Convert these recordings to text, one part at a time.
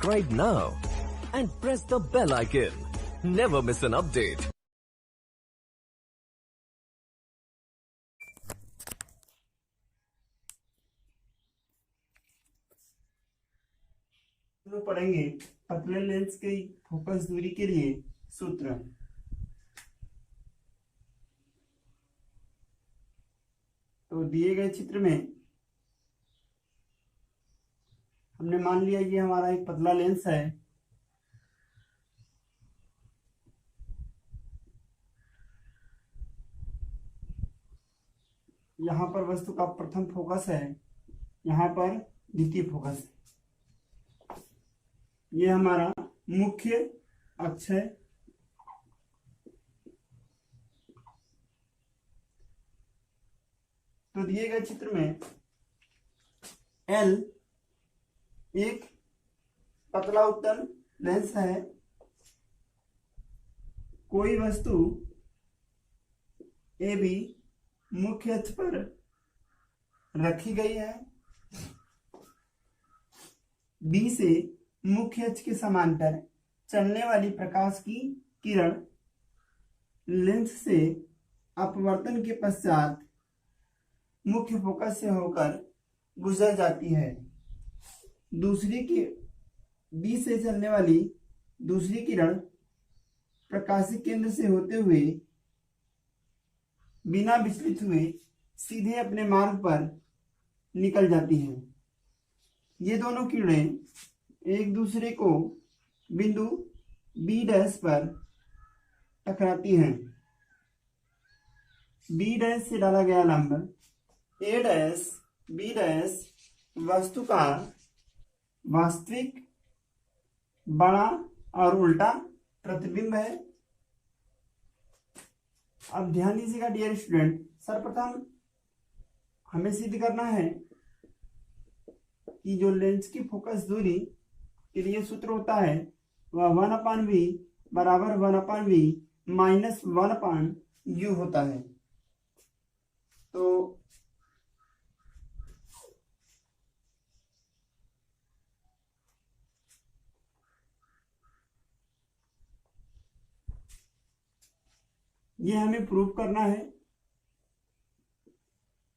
subscribe now and press the bell icon. Never miss an update. हम पढ़ेंगे पतले lens की फोकस दूरी के लिए सूत्र। तो दिए गए चित्र में हमने मान लिया ये हमारा एक पतला लेंस है। यहाँ पर वस्तु का प्रथम फोकस है, यहाँ पर द्वितीय फोकस है। ये हमारा मुख्य अक्ष है। तो दिए गए चित्र में L एक पतला उत्तल लेंस है। कोई वस्तु AB मुख्य अक्ष पर रखी गई है। B से मुख्य अक्ष के समांतर चलने वाली प्रकाश की किरण लेंस से अपवर्तन के पश्चात मुख्य फोकस से होकर गुजर जाती है। दूसरी की B से चलने वाली दूसरी किरण प्रकाशिक केंद्र से होते हुए बिना विचलित हुए सीधे अपने मार्ग पर निकल जाती है। ये दोनों किरणें एक दूसरे को बिंदु B' पर टकराती हैं। B' से डाला गया लंब A' B' वस्तु का वास्तविक बड़ा और उल्टा प्रतिबिंब है। अब ध्यान दीजिएगा डियर स्टूडेंट, सर्वप्रथम हमें सिद्ध करना है कि जो लेंस की फोकस दूरी के लिए सूत्र होता है वह 1/v बराबर 1/v माइनस 1/u होता है। तो ये हमें प्रूव करना है।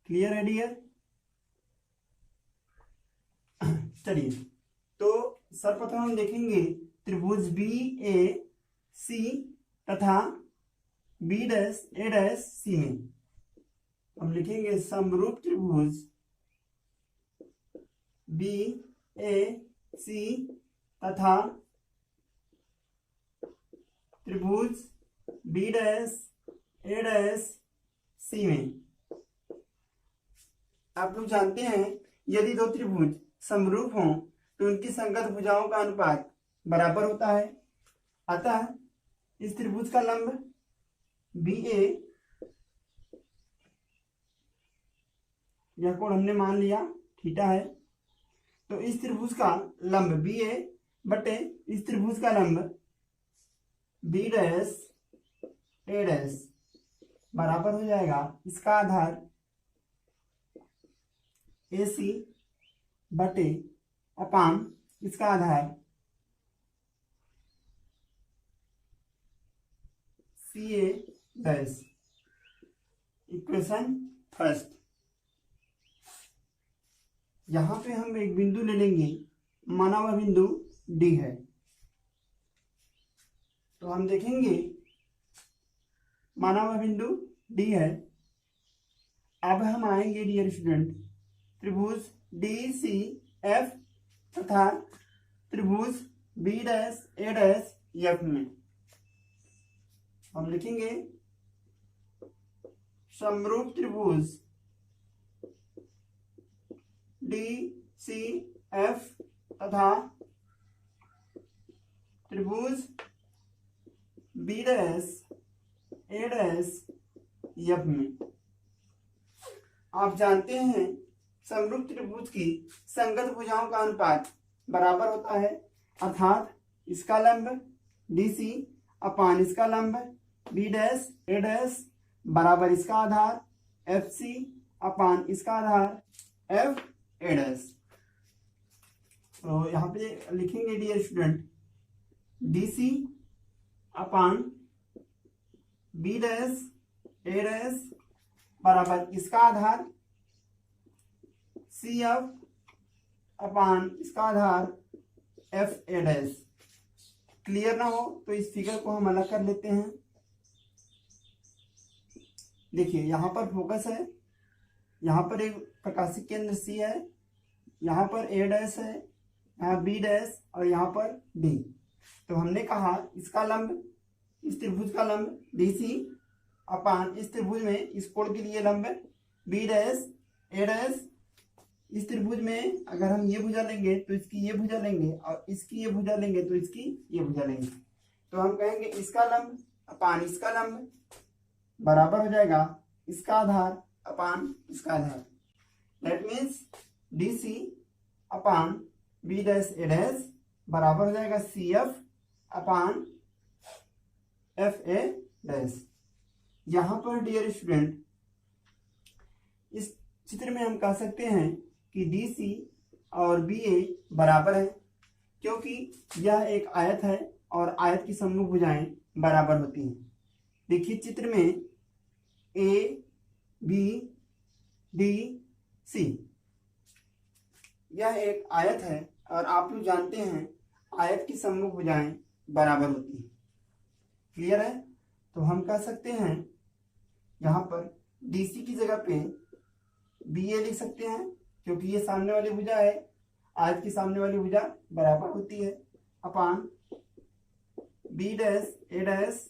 क्लियर है डियर? चलिए, तो सर्वप्रथम हम देखेंगे त्रिभुज BAC तथा B'A' में हम लिखेंगे समरूप त्रिभुज BAC तथा त्रिभुज B'A' में। आप लोग जानते हैं यदि दो त्रिभुज समरूप हों तो उनकी संगत भुजाओं का अनुपात बराबर होता है। अतः इस त्रिभुज का लंब BA, यह कोण हमने मान लिया थीटा है। तो इस त्रिभुज का लंब BA बटे इस त्रिभुज का लंब B'A' बराबर हो जाएगा इसका आधार AC बटे अपान इसका आधार CA'। Equation first. यहां पे हम एक बिंदु ले लेंगे, माना हुआ बिंदु D है। तो हम देखेंगे माना हुआ बिंदु D है। अब हम आएंगे डियर स्टूडेंट त्रिभुज DCF तथा त्रिभुज B'A' में। हम लिखेंगे समरूप त्रिभुज DCF तथा त्रिभुज B'A' में। आप जानते हैं समरूप त्रिभुज की संगत भुजाओं का अनुपात बराबर होता है, अर्थात इसका लंब DC अपान इसका लंब B'A' बराबर इसका आधार FC अपान इसका आधार F'a'। तो यहाँ पे लिखेंगे dear student DC upon B dash A dash बराबर इसका आधार CF अपान इसका आधार FA डैश। क्लियर ना हो तो इस फिगर को हम अलग कर लेते हैं। देखिए यहाँ पर फोकस है, यहाँ पर एक प्रकाशिक केंद्र C है, यहाँ पर A डैश है, यहाँ B डैश और यहाँ पर D। तो हमने कहा इसका लंब, इस त्रिभुज का लंब DC अपान इस त्रिभुज में इस कोण के लिए लंब B डैश A डैश। इस त्रिभुज में अगर हम ये भुजा लेंगे तो इसकी ये भुजा लेंगे और इसकी ये भुजा लेंगे तो इसकी ये भुजा लेंगे। तो हम कहेंगे इसका लंब अपान इसका लंब बराबर हो जाएगा इसका आधार अपान इसका आधार। That means DC upon B dash A dash बराबर हो जाएगा CF अपान FA डैश। यहाँ पर डियर स्टूडेंट इस चित्र में हम कह सकते हैं कि DC और BA बराबर है, क्योंकि यह एक आयत है और आयत की सम्मुख भुजाएं बराबर होती हैं। देखिए चित्र में A B D C यह एक आयत है और आप लोग जानते हैं आयत की सम्मुख भुजाएं बराबर होती हैं। क्लियर है? तो हम कह सकते हैं यहाँ पर DC की जगह पे BA लिख सकते हैं, क्योंकि ये सामने वाली भुजा है, आयत की सामने वाली भुजा बराबर होती है, upon B dash A dash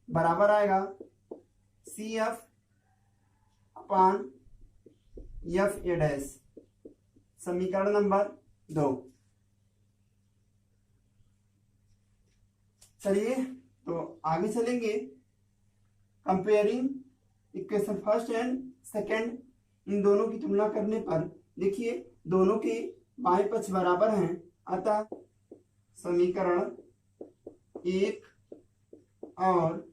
बराबर आएगा CF अपान FA डैश। समीकरण नंबर 2। चलिए तो आगे चलेंगे। Comparing equation first and second, इन दोनों की तुलना करने पर देखिए दोनों के बाएं पक्ष बराबर हैं, अतः समीकरण 1 और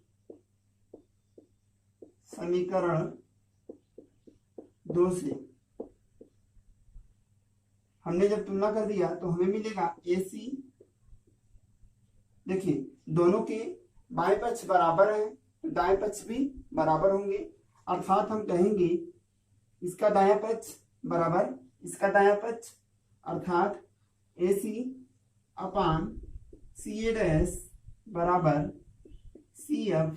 समीकरण 2 से हमने जब तुलना कर दिया तो हमें मिलेगा AC। देखिए दोनों के बाएं पक्ष बराबर हैं तो दाएं पक्ष भी बराबर होंगे, अर्थात हम कहेंगे इसका दायां पक्ष बराबर इसका दायां पक्ष, अर्थात AC अपान CA डैश बराबर CF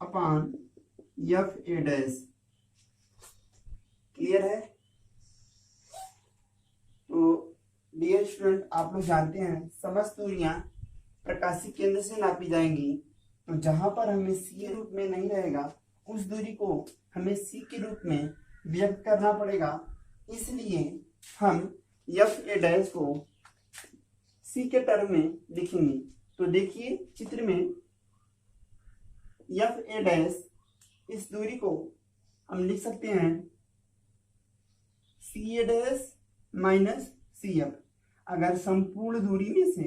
upon FA dash. Clear है? तो डियर स्टूडेंट आप लोग जानते हैं समस्त दूरियां प्रकाशिक केंद्र से नापी जाएंगी, तो जहां पर हमें C के रूप में नहीं रहेगा उस दूरी को हमें C के रूप में व्यक्त करना पड़ेगा। इसलिए हम FA डैश को C के टर्म में लिखेंगे। तो देखिए चित्र में FA डैश, इस दूरी को हम लिख सकते हैं CA डैश माइनस CF। अगर संपूर्ण दूरी में से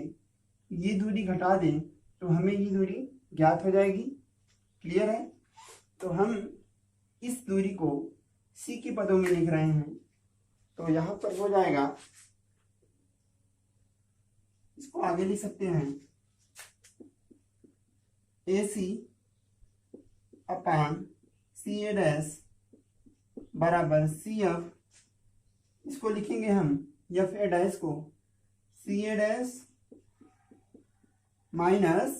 ये दूरी घटा दें तो हमें ये दूरी ज्ञात हो जाएगी। क्लियर है? तो हम इस दूरी को C के पदों में लिख रहे हैं, तो यहां पर हो जाएगा, इसको आगे लिख सकते हैं AC अपान CA डैश बराबर CF। इसको लिखेंगे हम FA डैश को CA डैश माइनस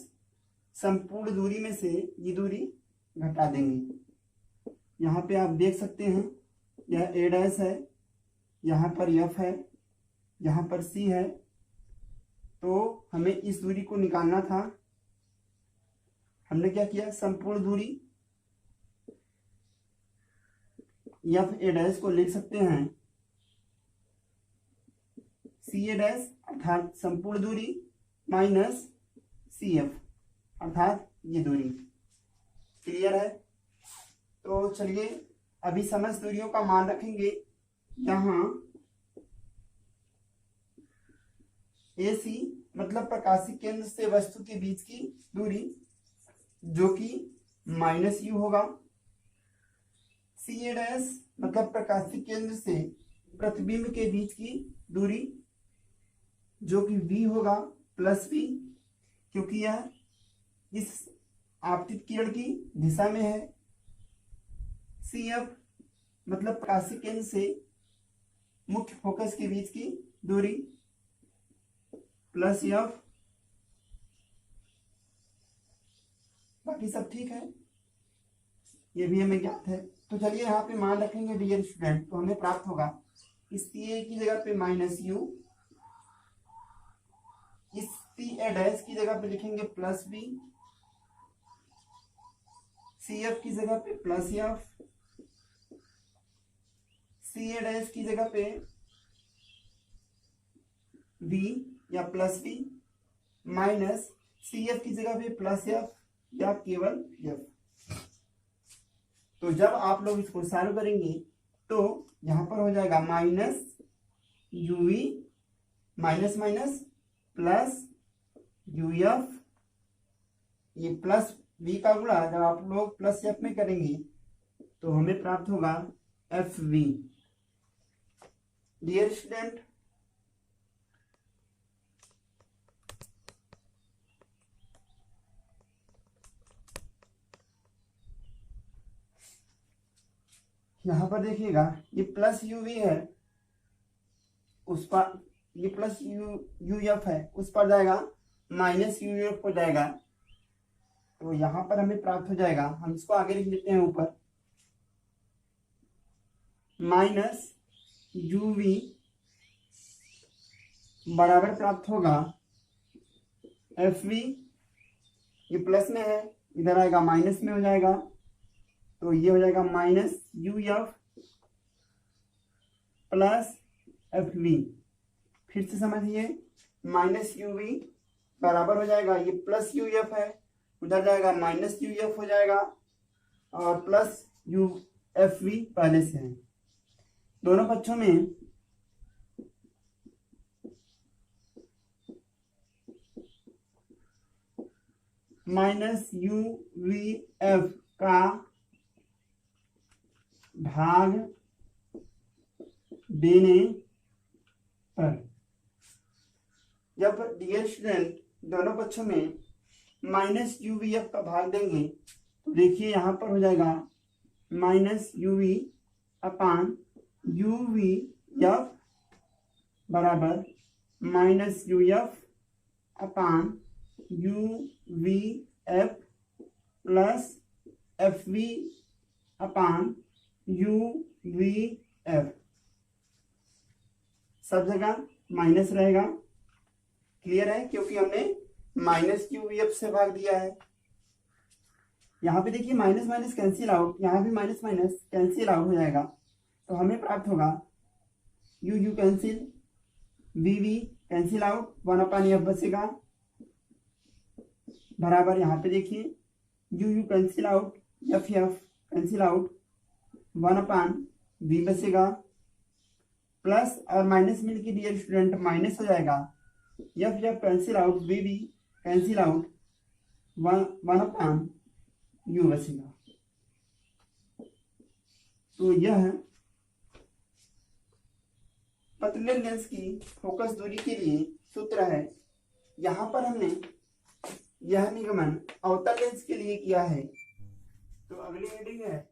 संपूर्ण दूरी में से ये दूरी घटा देंगे। यहाँ पे आप देख सकते हैं यह A डैश है, यहाँ पर F है, यहाँ पर C है, तो हमें इस दूरी को निकालना था। हमने क्या किया, संपूर्ण दूरी FA डैश को लिख सकते हैं CA डैश अर्थात संपूर्ण दूरी माइनस CF अर्थात ये दूरी। क्लियर है? तो चलिए अभी समस्त दूरियों का मान रखेंगे। यहाँ AC मतलब प्रकाशिक केंद्र से वस्तु के बीच की दूरी, जो कि -u होगा। CA डैश मतलब प्रकाशिक केंद्र से प्रतिबिंब के बीच की दूरी, जो कि v होगा प्लस v, क्योंकि यह इस आपतित किरण की दिशा में है। CF मतलब प्रकाशिक केंद्र से मुख्य फोकस के बीच की दूरी प्लस F, बाकी सब ठीक है, ये भी हमें ज्ञात है। तो चलिए यहाँ पे मान रखेंगे डियर स्टूडेंट, तो हमें प्राप्त होगा इस PA की जगह पे माइनस U, इस PA डैश की जगह पे लिखेंगे प्लस B, CF की जगह पे प्लस F, CA डैश की जगह पे V या प्लस V, माइनस CF की जगह पे प्लस F या केवल F। तो जब आप लोग इसको सॉल्व करेंगे तो यहां पर हो जाएगा minus UV minus minus plus UF, ये प्लस V का गुणा जब आप लोग प्लस F में करेंगे तो हमें प्राप्त होगा FV। डियर स्टूडेंट, यहां पर देखिएगा ये प्लस UV है, उस पर ये प्लस UF है, उस पर जाएगा माइनस UF हो जाएगा। तो यहां पर हमें प्राप्त हो जाएगा, हम इसको आगे लिख लेते हैं ऊपर, माइनस UV बराबर प्राप्त होगा FV, ये प्लस में है, इधर आएगा माइनस में हो जाएगा, तो ये हो जाएगा माइनस UF प्लस FV। फिर से समझिए, माइनस UV बराबर हो जाएगा, ये प्लस UF है, उधर जाएगा माइनस UF हो जाएगा, और प्लस FV पहले से है, दोनों पक्षों में माइनस UVF का भाग देने पर, जब डियर स्टूडेंट दोनों पक्षों में माइनस UVF का भाग देंगे तो देखिए यहां पर हो जाएगा माइनस UV अपान UVF बराबर माइनस UF अपान UVF प्लस FV अपान UVF, सब जगह माइनस रहेगा, क्लियर है, क्योंकि हमने माइनस UVF से भाग दिया है। यहाँ पे देखिए माइनस माइनस कैंसिल आउट, यहाँ भी माइनस माइनस कैंसिल आउट हो जाएगा, तो हमें प्राप्त होगा U cancel, VV cancel out, 1/F बचेगा, बराबर यहाँ पे देखिए U cancel out, FF cancel out, 1/V बचेगा, प्लस और माइनस मिलके डियर स्टूडेंट माइनस हो जाएगा, FF cancel out, VV cancel out, 1/U बचेगा। तो यह पतले लेंस की फोकस दूरी के लिए सूत्र है। यहां पर हमने यह निगमन अवतल लेंस के लिए किया है। तो अगली हेडिंग है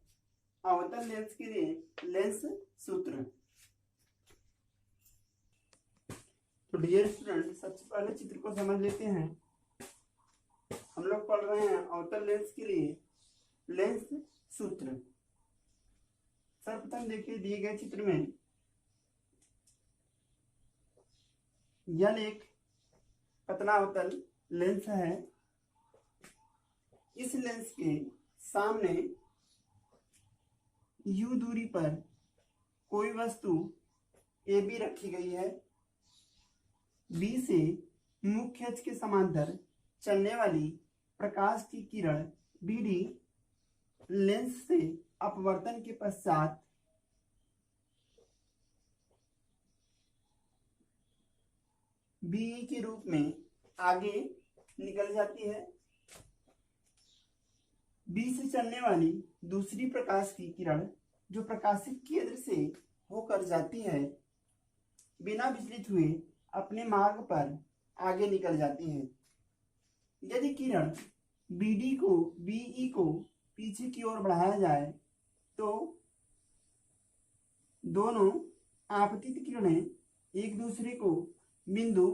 अवतल लेंस के लिए लेंस सूत्र। तो डियर स्टूडेंट, सबसे पहले चित्र को समझ लेते हैं। हम लोग पढ़ रहे हैं अवतल लेंस के लिए लेंस सूत्र। सर्वप्रथम देखिए दिए गए चित्र में यह एक पतला अवतल लेंस है। इस लेंस के सामने U दूरी पर कोई वस्तु AB रखी गई है। B से मुख्य अक्ष के समांतर चलने वाली प्रकाश की किरण BD लेंस से अपवर्तन के पश्चात BE के रूप में आगे निकल जाती है। B से चलने वाली दूसरी प्रकाश की किरण जो प्रकाशित केंद्र से होकर जाती है, बिना विचलित हुए अपने मार्ग पर आगे निकल जाती है। यदि किरण बीई को पीछे की ओर बढ़ाया जाए तो दोनों आपतित किरणें एक दूसरे को बिंदु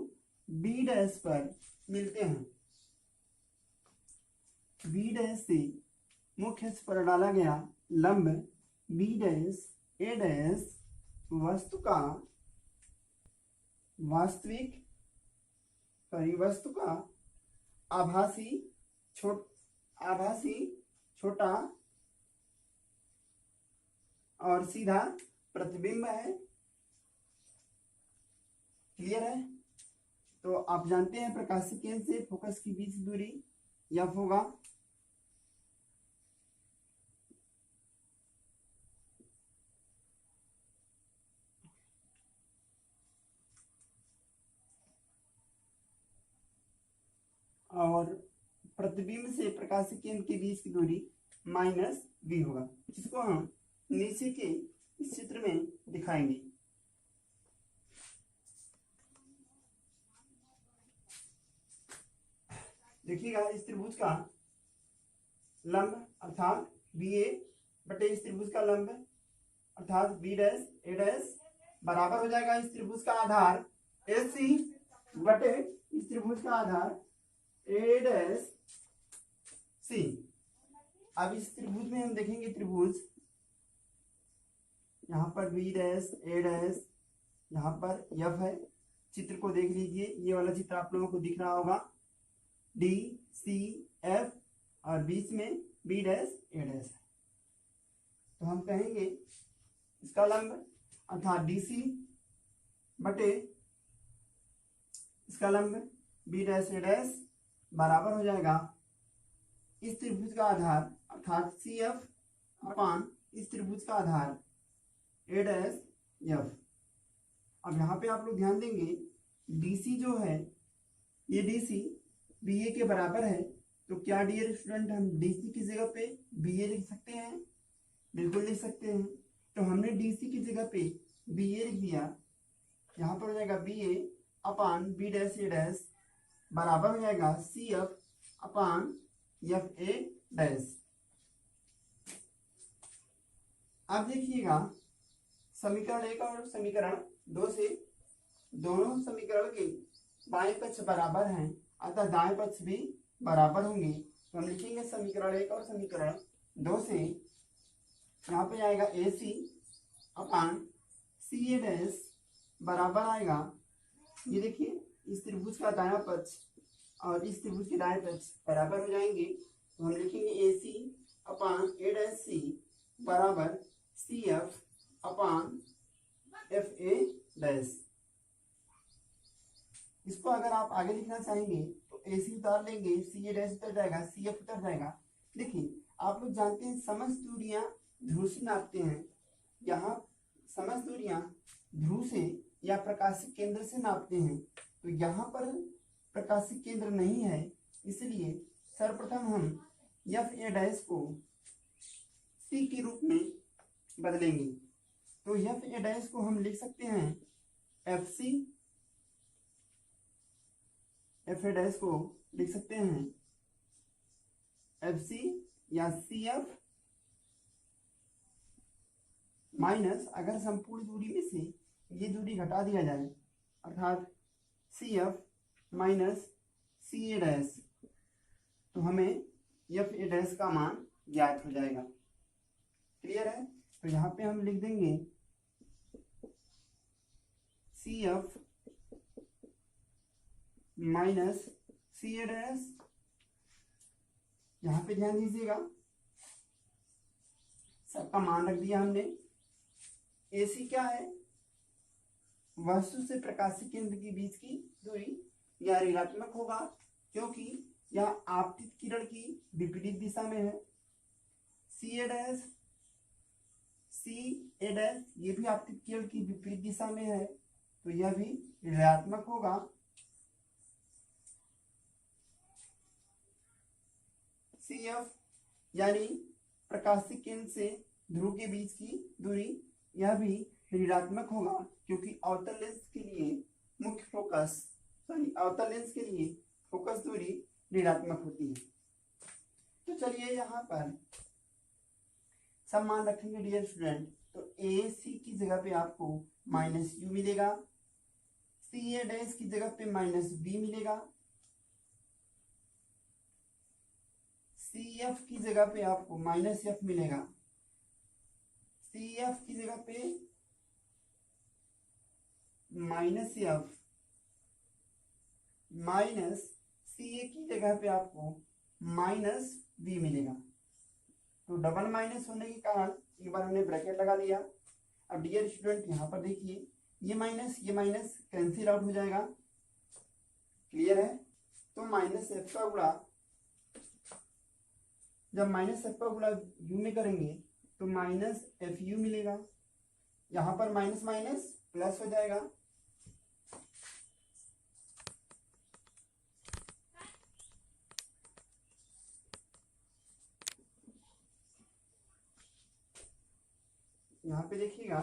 बी डैश पर मिलते हैं। बी डैश से मुख्य अक्ष पर डाला गया लंब बी डैश ए डैश वस्तु का वास्तविक परिवस्तु का आभासी छोटा और सीधा प्रतिबिंब है। क्लियर है? तो आप जानते हैं प्रकाशिक केंद्र से फोकस की बीच दूरी एफ होगा। और प्रतिबिंब से प्रकाशिक केंद्र के बीच की दूरी -v होगा, जिसको हम नीचे के इस चित्र में दिखाएंगे। देखिएगा, इस त्रिभुज का लंब अर्थात बी ए बटे इस त्रिभुज का लंब अर्थात बी डैश ए डैश बराबर हो जाएगा इस त्रिभुज का आधार ए सी बटे इस त्रिभुज का आधार ए डैश सी। अब इस त्रिभुज में हम देखेंगे त्रिभुज यहाँ पर बी डैश ए डैश यहाँ पर एफ है। चित्र को देख लीजिए, ये वाला चित्र आप लोगों को दिख रहा होगा, डी सी एफ और बीच में बी डैश ए डैश है। तो हम कहेंगे इसका लंब अर्थात डी सी बटे इसका लंब बी डैश ए डैश बराबर हो जाएगा इस त्रिभुज का आधार अर्थात सी एफ अपान इस त्रिभुज का आधार ए डैश एफ। अब यहाँ पे आप लोग ध्यान देंगे, डीसी जो है ये डीसी बी ए के बराबर है। तो क्या डियर स्टूडेंट हम डीसी की जगह पे बी ए लिख सकते हैं? बिल्कुल लिख सकते हैं। तो हमने डीसी की जगह पे बी ए लिख दिया। यहाँ पर हो जाएगा B A upon B dash A dash बराबर हो जाएगा C F upon F A dash. अब देखिएगा, समीकरण 1 और समीकरण 2 से दोनों समीकरण के बाएं पक्ष बराबर हैं, अतः दाएं पक्ष भी बराबर होंगे। तो हम लिखेंगे समीकरण 1 और समीकरण 2 से यहाँ पे आएगा ए सी अपान सी ए डैश बराबर आएगा, ये देखिए इस त्रिभुज का दायां पक्ष और इस त्रिभुज के दाएं पक्ष बराबर हो जाएंगे। तो हम लिखेंगे ए सी अपान ए डैश सी बराबर C F upon F A dash. इसको अगर आप आगे लिखना चाहेंगे तो ए सी उतार लेंगे, सी ए डैश उतर जाएगा, सी एफ उतर जाएगा। देखिए, आप लोग जानते हैं समस्त दूरियां ध्रुव से नापते हैं। यहाँ समस्त दूरियां ध्रुव से या प्रकाशिक केंद्र से नापते हैं। तो यहाँ पर प्रकाशिक केंद्र नहीं है, इसलिए सर्वप्रथम हम एफ ए डैश को सी के रूप में बदलेंगे। तो एफ ए डैश को हम लिख सकते हैं F C, F A dash को लिख सकते हैं एफ सी या सी एफ माइनस, अगर संपूर्ण दूरी में से ये दूरी घटा दिया जाए अर्थात C F minus C A dash, तो हमें एफ ए डैश का मान ज्ञात हो जाएगा। क्लियर है? तो यहाँ पे हम लिख देंगे C F minus C A dash. यहाँ पे ध्यान दीजिएगा, सबका मान रख दिया हमने। ए सी क्या है? वस्तु से प्रकाशिक केंद्र के बीच की दूरी। यह ऋणात्मक होगा क्योंकि यह आपतित किरण की विपरीत दिशा में है। सी ए डैश ये भी आपतित किरण की विपरीत दिशा में है, तो यह भी ऋणात्मक होगा। सी एफ यानी प्रकाशिक केंद्र से ध्रुव के बीच की दूरी, यह भी ऋणात्मक होगा क्योंकि अवतल लेंस के लिए मुख्य फोकस अवतल लेंस के लिए फोकस दूरी ऋणात्मक होती है। तो चलिए यहाँ पर सब मान रखेंगे डियर स्टूडेंट। तो ए सी की जगह पे आपको माइनस यू मिलेगा, सी ए डैश की जगह पे माइनस बी मिलेगा, सी एफ की जगह पे आपको माइनस एफ मिलेगा, सी एफ की जगह पे माइनस एफ, माइनस सी ए की जगह पे आपको माइनस बी मिलेगा। तो डबल माइनस होने के कारण एक बार हमने ब्रैकेट लगा लिया। अब डियर स्टूडेंट यहाँ पर देखिए, ये माइनस कैंसिल आउट हो जाएगा। क्लियर है? तो माइनस एफ का गुणा, जब माइनस एफ का गुणा यू में करेंगे तो माइनस एफ यू मिलेगा। यहाँ पर माइनस माइनस प्लस हो जाएगा। यहाँ पे देखिएगा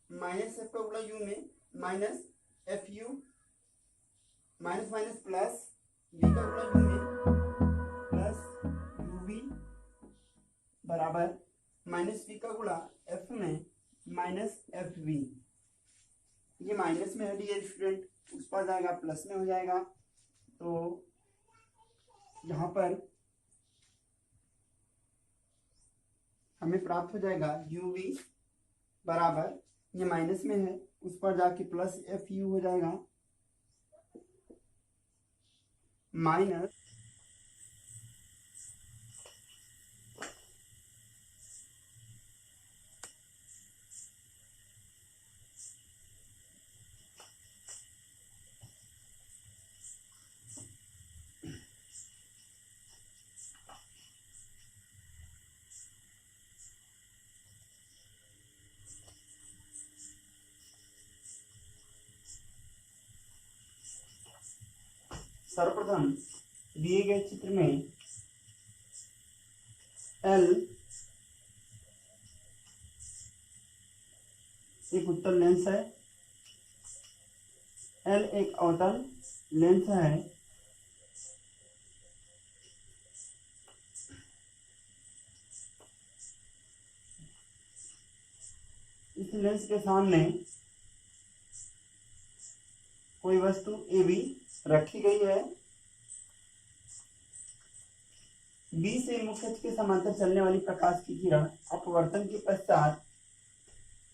माइनस एफ का गुणा यू में minus F U, minus minus plus, B का गुणा यू में प्लस यू बी बराबर माइनस बी का गुणा एफ में माइनस एफ बी। ये माइनस में है डियर स्टूडेंट, उस पर जाएगा प्लस में हो जाएगा। तो यहाँ पर हमें प्राप्त हो जाएगा यू वी बराबर, ये माइनस में है उस पर जाके प्लस एफ यू हो जाएगा माइनस सर्वप्रथम दिए गए चित्र में एल एक उत्तल लेंस है, एल एक अवतल लेंस है। इस लेंस के सामने कोई वस्तु ए बी रखी गई है। बी से मुख्य अक्ष के समांतर चलने वाली प्रकाश की किरण अपवर्तन के पश्चात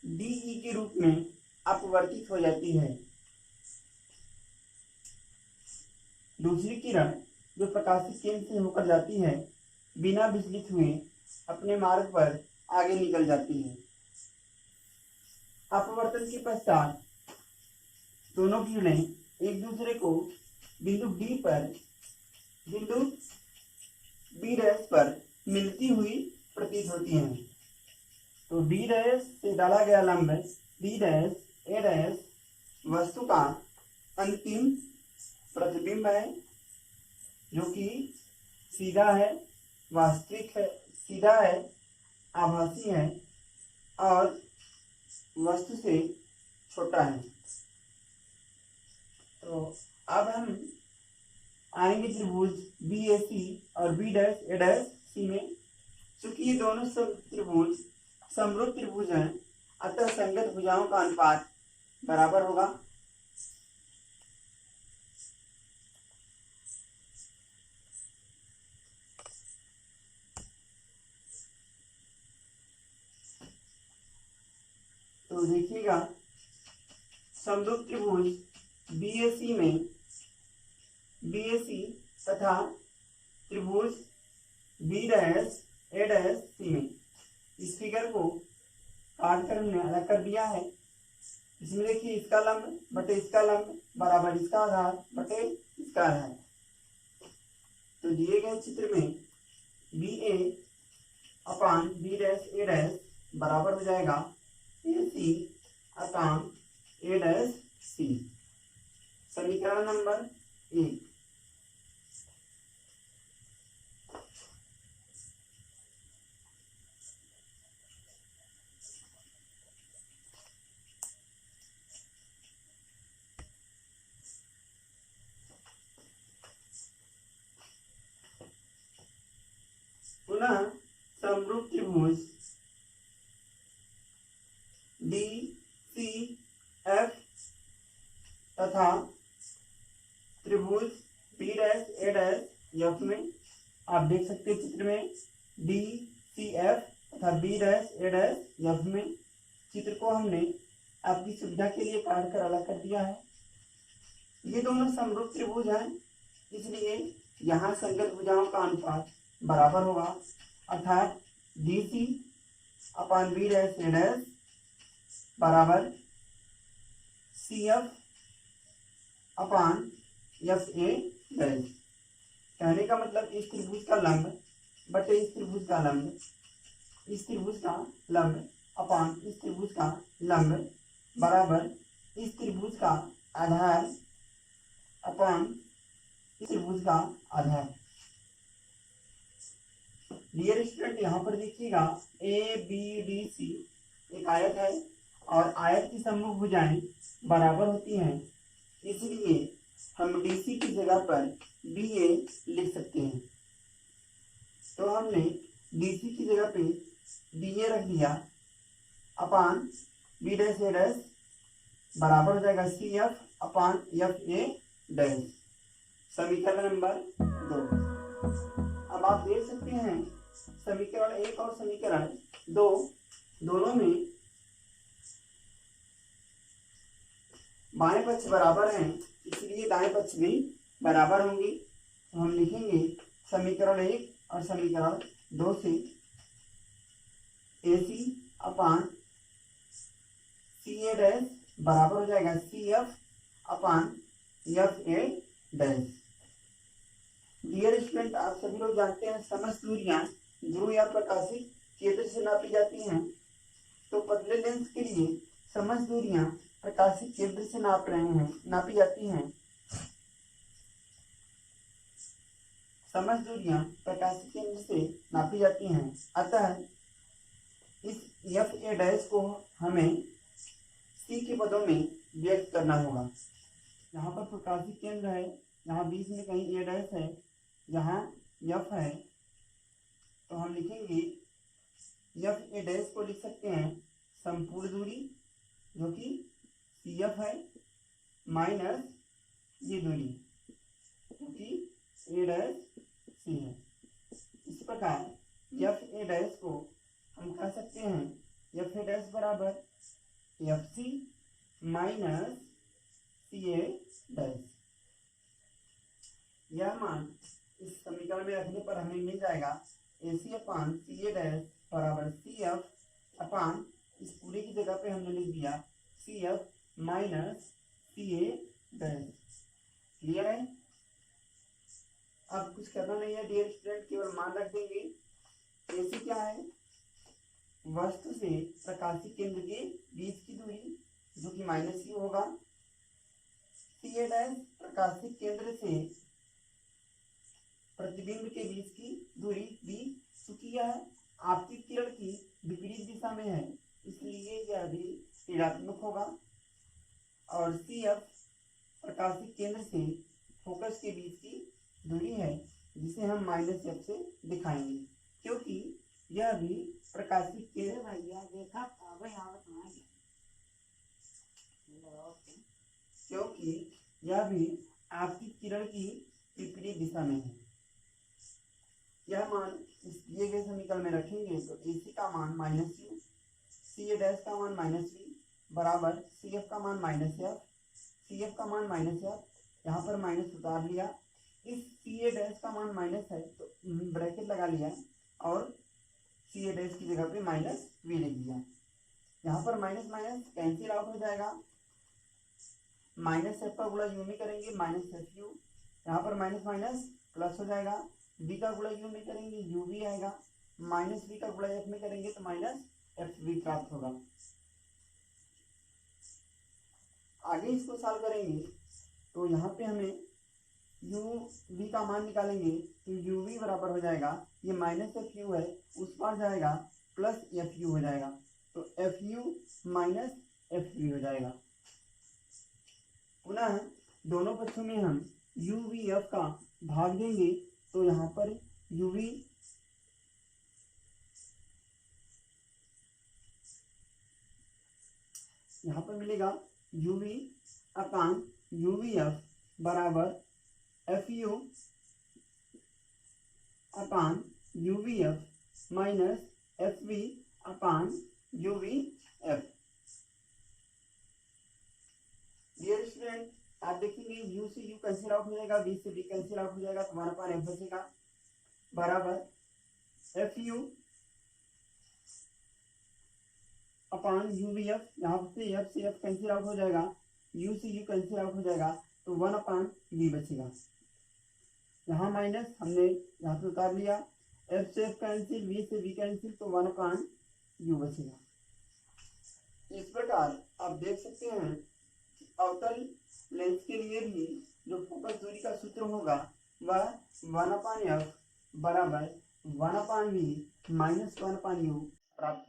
डीई के रूप में अपवर्तित हो जाती है। दूसरी किरण जो प्रकाशित केंद्र से होकर जाती है, बिना विचलित हुए अपने मार्ग पर आगे निकल जाती है। अपवर्तन के पश्चात दोनों किरणें एक दूसरे को बिंदु बी डैश पर मिलती हुई प्रतीत होती हैं। तो बी डैश से डाला गया लंब बी डैश ए डैश वस्तु का अंतिम प्रतिबिंब है, जो कि सीधा है, वास्तविक है, सीधा है, आभासी है और वस्तु से छोटा है। तो अब हम आएंगे त्रिभुज बी ए सी और बी डैश ए डैश सी में। चूंकि ये दोनों सब त्रिभुज समरूप त्रिभुज हैं, अतः संगत भुजाओं का अनुपात बराबर होगा। तो देखिएगा समरूप त्रिभुज बीएसी में बीएसी तथा त्रिभुज बी डैश ए डैश सी में इस फिगर को काट कर हमने अलग कर दिया है। इसमें देखिए इसका लंब बटे इसका लंब बराबर इसका आधार बटे इसका आधार। तो दिए गए चित्र में B A upon B dash A dash बराबर हो जाएगा ए सी अपान ए डैश सी। समीकरण नंबर 1। पुनः समरूप त्रिभुज डी सी एफ तथा त्रिभुज B dash A dash F में आप देख सकते हैं चित्र में डी सी एफ तथा B dash A dash F में चित्र को हमने आपकी सुविधा के लिए काट कर अलग कर दिया है। ये दोनों समरूप त्रिभुज हैं, इसलिए यहाँ संगत भुजाओं का अनुपात बराबर होगा, अर्थात D C upon B dash A dash बराबर C F upon F A dash. कहने का मतलब इस त्रिभुज का लंब बटे इस त्रिभुज का लंब, इस त्रिभुज का लंब अपान इस त्रिभुज का लंब बराबर इस त्रिभुज का आधार अपान इस त्रिभुज का आधार। डियर स्टूडेंट, यहाँ पर देखिएगा ए बी डी सी एक आयत है और आयत की सम्मुख भुजाएं बराबर होती हैं, इसलिए हम डीसी की जगह पर बी ए लिख सकते हैं। तो हमने डीसी की जगह पे बी ए रख दिया upon B dash A dash बराबर हो जाएगा C F upon F A dash. समीकरण नंबर 2। अब आप देख सकते हैं समीकरण 1 और समीकरण 2 दोनों में बाएं पक्ष बराबर हैं, इसलिए दाएं पक्ष भी बराबर होंगी। तो हम लिखेंगे समीकरण 1 और समीकरण 2 से ए सी अपान सी ए डैश बराबर हो जाएगा C F upon F A dash. Dear student, आप सभी लोग जानते हैं समस्त दूरियां ध्रुव या प्रकाशिक केंद्र से नापी जाती हैं। तो पतले लेंस के लिए समस्त दूरियां प्रकाशिक केंद्र से नापी जाती हैं। समस्त दूरियां प्रकाशिक केंद्र से नापी जाती हैं। अतः इस एफ ए डैश को हमें सी के पदों में व्यक्त करना होगा। यहाँ पर प्रकाशिक केंद्र है, यहाँ बीच में कहीं ए डैश है, यहाँ एफ है, तो हम लिखेंगे एफ ए डैश को लिख सकते हैं संपूर्ण दूरी जो कि सी एफ है माइनस ये दूरी जो कि ए डैश सी है। इस प्रकार एफ ए डैश को हम कह सकते हैं एफ ए डैश बराबर F C minus C A dash. यह मान इस समीकरण में रखने पर हमें मिल जाएगा ए सी अपान सी ए डैश बराबर सी एफ अपान इस पूरे की जगह पे हमने लिख दिया C F minus C A dash. Clear है? अब कुछ करना नहीं है डियर स्टूडेंट, केवल मान रख देंगे। ए सी क्या है? वस्तु से प्रकाशिक केंद्र के बीच की दूरी जो कि माइनस यू होगा। सी ए डैश प्रकाशिक केंद्र से प्रतिबिंब के बीच की दूरी बी, चूंकि यह आपतित किरण की विपरीत दिशा में है इसलिए यह भी ऋणात्मक होगा। और सी एफ प्रकाशिक केंद्र से फोकस के बीच की दूरी है जिसे हम माइनस एफ से दिखाएंगे, क्योंकि यह भी प्रकाशिक केंद्र क्योंकि यह भी आपतित किरण की विपरीत दिशा में है। यह मान इस दिए गए समीकरण में रखेंगे तो ए सी का मान minus U, C A dash का मान माइनस वी बराबर सी एफ का मान माइनस एफ, सी एफ का मान माइनस एफ, यहाँ पर माइनस उतार लिया। इस सी ए डैश का मान माइनस है तो ब्रैकेट लगा लिया और सी ए डैश की जगह पे माइनस वी लिख दिया। यहाँ पर माइनस माइनस कैंसिल आउट हो जाएगा, माइनस एफ का गुणा यू में करेंगे माइनस एफ यू, यहाँ पर माइनस माइनस प्लस हो जाएगा, बी का गुणा यू में करेंगे यू भी आएगा, माइनस बी का गुणा एफ में करेंगे तो माइनस एफ बी प्राप्त होगा। आगे इसको सॉल्व करेंगे तो यहाँ पे हमें यू वी का मान निकालेंगे तो यू वी बराबर हो जाएगा, ये माइनस एफ यू है उस पार जाएगा प्लस एफ यू हो जाएगा, तो F U minus F V हो जाएगा। पुनः दोनों पक्षों में हम यू वी एफ का भाग देंगे तो यहाँ पर यू वी यहाँ पर मिलेगा यूवी अपान यूवी एफ बराबर F U upon UV F minus F V upon UV F. Dear student, आप देखेंगे यू से यू कैंसिल आउट हो जाएगा, बी से बी कैंसिल आउट हो जाएगा, तो 1 अपान एफ बचेगा बराबर F U upon UV F. यहाँ से एफ कैंसिल आउट हो जाएगा, यू से यू कैंसिल आउट हो जाएगा, तो 1 अपान वी बचेगा। यहाँ माइनस हमने यहाँ से उतार लिया, एफ से एफ कैंसिल, वी से वी कैंसिल, तो 1 अपान यू बचेगा। इस प्रकार आप देख सकते हैं कि अवतल लेंस के लिए भी जो फोकस दूरी का सूत्र होगा वह 1 अपान एफ बराबर 1 अपान वी माइनस 1 अपान यू प्राप्त